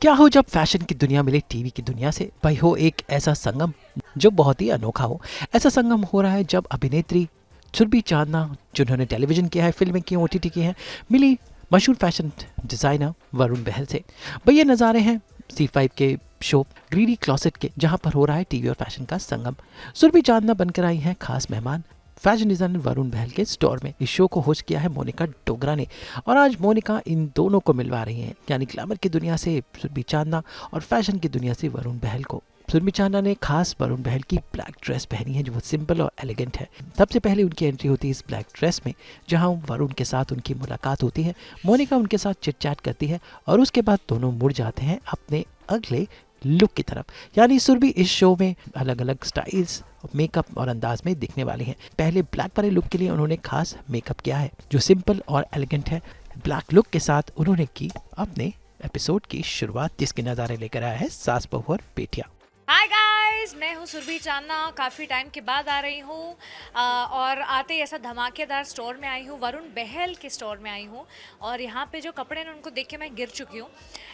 क्या हो जब फैशन की दुनिया मिले टीवी की दुनिया से, भाई हो एक ऐसा संगम जो बहुत ही अनोखा हो। ऐसा संगम हो रहा है जब अभिनेत्री सुरभि चांदना, जिन्होंने टेलीविजन किया है, फिल्में की, ओटीटी की हैं, मिली मशहूर फैशन डिजाइनर वरुण बहल से। भाई ये नज़ारे हैं C5 के शो ग्रीडी क्लॉसेट के, जहां पर हो रहा है टीवी और फैशन का संगम। सुरभि चांदना बनकर आई हैं खास मेहमान फैशन डिजाइनर वरुण बहल के स्टोर में। इस शो को होस्ट किया है मोनिका डोगरा ने, और आज मोनिका इन दोनों को मिलवा रही हैं, यानी ग्लैमर की दुनिया से सुरभि चांदना और फैशन की दुनिया से वरुण बहल को। सुरभि चांदना ने खास वरुण बहल की ब्लैक ड्रेस पहनी है जो बहुत सिंपल और एलिगेंट है। सबसे पहले उनकी एंट्री होती है इस ब्लैक ड्रेस में, जहां वरुण के साथ उनकी मुलाकात होती है। मोनिका उनके साथ चिट चैट करती है और उसके बाद दोनों मुड़ जाते हैं अपने अगले लुक की तरफ। यानी सुरभि इस शो में अलग अलग स्टाइल्स, मेकअप और अंदाज में दिखने वाली हैं। पहले ब्लैक वाले लुक के लिए उन्होंने खास मेकअप किया है जो सिंपल और एलिगेंट है। ब्लैक लुक के साथ उन्होंने की अपने एपिसोड की शुरुआत, जिसके नज़ारे लेकर आया है सास बहू और बेटियां। हाय गाइस, मैं हूँ सुरभि चांदना। काफ़ी टाइम के बाद आ रही हूँ और आते ही ऐसा धमाकेदार स्टोर में आई हूँ, वरुण बहल के स्टोर में आई हूँ। और यहाँ पे जो कपड़े हैं उनको देख के मैं गिर चुकी हूँ।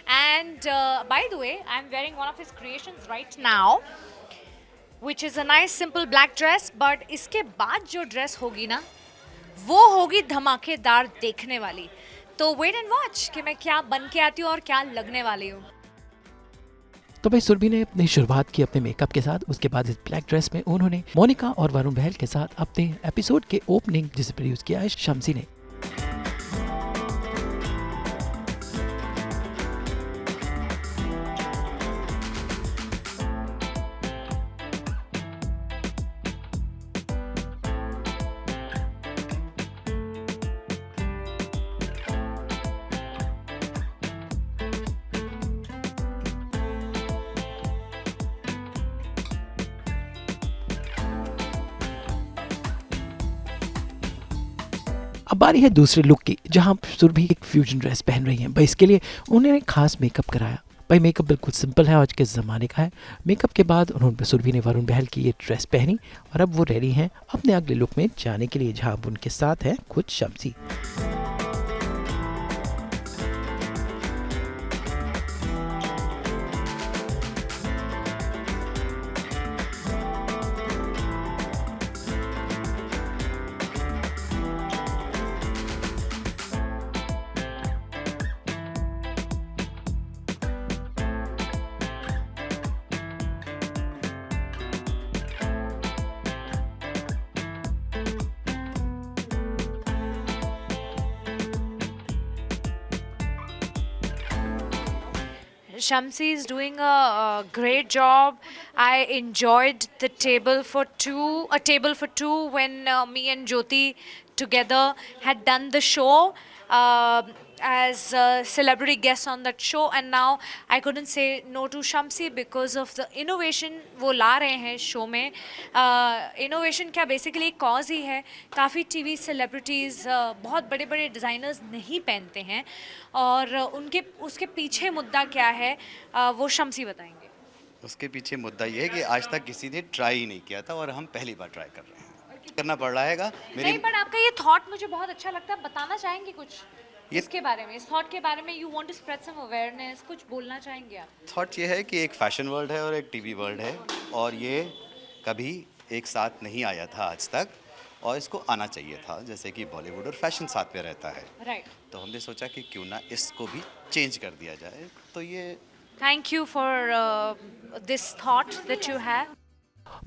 And by the way, I am wearing one of his creations right now, which is a nice simple black dress. But इसके बाद जो ड्रेस होगी ना, वो होगी धमाकेदार देखने वाली। तो वेट एंड वॉच कि मैं क्या बन के आती हूँ और क्या लगने वाली हूँ। तो भाई सुरभि ने अपनी शुरुआत की अपने मेकअप के साथ। उसके बाद इस ब्लैक ड्रेस में उन्होंने मोनिका और वरुण बहल के साथ अपने एपिसोड के ओपनिंग, जिसे प्रोड्यूस किया है शम्सी ने। अब बारी है दूसरे लुक की, जहां सुरभि एक फ्यूजन ड्रेस पहन रही हैं। भाई इसके लिए उन्होंने खास मेकअप कराया। भाई मेकअप बिल्कुल सिंपल है, आज के ज़माने का है। मेकअप के बाद उन्होंने सुरभि ने वरुण बहल की ये ड्रेस पहनी और अब वो रेडी हैं अपने अगले लुक में जाने के लिए, जहां उनके साथ है खुद Shamsi. Shamsi is doing a great job. I enjoyed the table for two when me and Jyoti together had done the show as celebrity guests on that show, and now I couldn't say no to Shamsi because of the innovation वो ला रहे हैं show में। Innovation क्या, basically एक cause he है। काफ़ी TV celebrities बहुत बड़े बड़े डिज़ाइनर्स नहीं पहनते हैं, और उनके उसके पीछे मुद्दा क्या है वो शम्सी बताएंगे। उसके पीछे मुद्दा ये है कि आज तक किसी ने ट्राई ही नहीं किया था और हम पहली बार ट्राई कर रहे हैं। करना पड़ रहा है नहीं, पर आपका ये थॉट मुझे बहुत अच्छा लगता है। बताना चाहेंगे कुछ इसके बारे में, इस थॉट के बारे में? You want to spread some awareness, कुछ बोलना चाहेंगे आप? थॉट ये है कि एक फैशन वर्ल्ड है और एक टीवी वर्ल्ड है, और ये कभी एक साथ नहीं आया था आज तक, और इसको आना चाहिए था। जैसे कि बॉलीवुड और फैशन साथ में रहता है, राइट। तो हमने सोचा कि क्यों ना इसको भी चेंज कर दिया जाए। तो ये thank you for this thought that you have.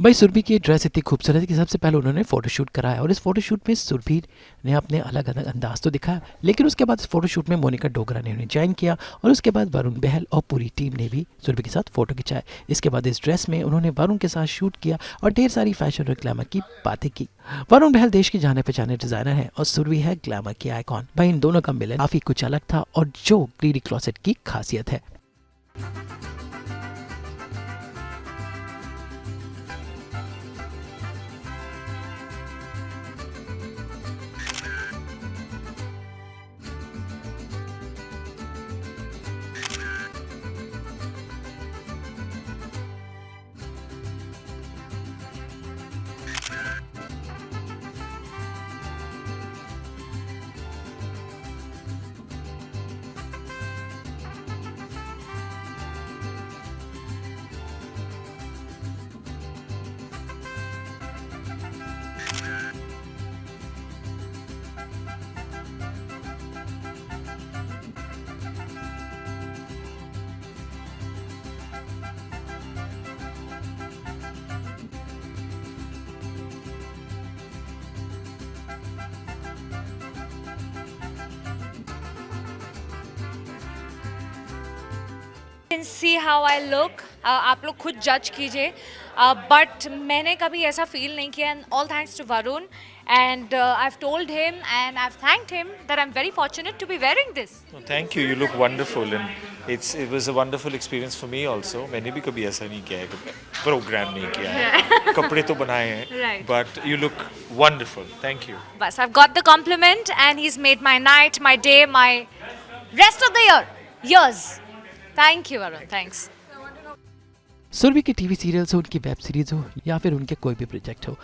भाई सुरभि की ड्रेस इतनी खूबसूरत है कि सबसे पहले उन्होंने फोटोशूट कराया, और इस फोटोशूट में सुरभि ने अपने अलग अलग अंदाज तो दिखाया, लेकिन उसके बाद इस फोटोशूट में मोनिका डोगरा ने उन्हें ज्वाइन किया, और उसके बाद वरुण बहल और पूरी टीम ने भी सुरभि के साथ फोटो खिंचाए। इसके बाद इस ड्रेस में उन्होंने वरुण के साथ शूट किया और ढेर सारी फैशन और ग्लैमर की बातें की। वरुण बहल देश के जाने पहचाने डिजाइनर है और सुरभि है ग्लैमर की आइकॉन। भाई इन दोनों का मिलन काफी कुछ अलग था, और जो ग्रीडी क्लॉसेट की खासियत है। can see how I look. आप लोग खुद जज कीजिए. But मैंने कभी ऐसा फील नहीं किया. And all thanks to Varun. And I've told him and I've thanked him that I'm very fortunate to be wearing this. Oh, thank you. You look wonderful, and it was a wonderful experience for me also. मैंने भी कभी ऐसा नहीं किया है, programme नहीं किया है. कपड़े तो बनाए हैं, Right. but you look wonderful. Thank you. Bas, I've got the compliment and he's made my night, my day, my rest of the year. Years. Thank you, Varun. Thanks. Surabhi के टीवी सीरियल्स हो, उनकी web series हो या फिर उनके कोई भी project हो,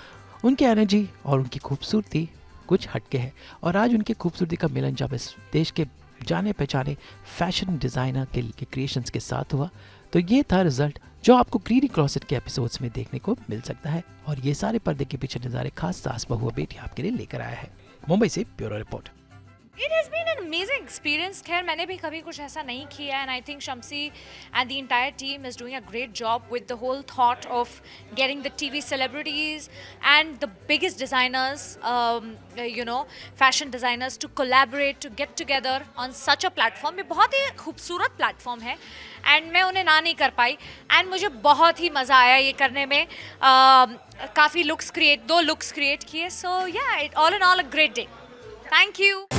उनकी एनर्जी और उनकी खूबसूरती कुछ हटके है। और आज उनकी खूबसूरती का मिलन जब इस देश के जाने पहचाने फैशन डिज़ाइनर के क्रिएशंस के साथ हुआ, तो ये था रिजल्ट जो आपको ग्रीनी क्लॉसेट के एपिसोड्स में देखने को मिल सकता है। और ये सारे पर्दे के पीछे नज़ारे खास सास बहू बेटी आपके लिए लेकर आया है। मुंबई से bureau report. It has been an amazing experience. खैर मैंने भी कभी कुछ ऐसा नहीं किया and I think Shamsi and the entire team is doing a great job with the whole thought of getting the TV celebrities and the biggest designers, fashion designers to collaborate, to get together on such a platform. ये बहुत ही खूबसूरत platform है and मैं उन्हें ना नहीं कर पाई and मुझे बहुत ही मज़ा आया ये करने में। काफ़ी लुक्स क्रिएट, 2 लुक्स क्रिएट किए, so yeah, all in all a great day. Thank you.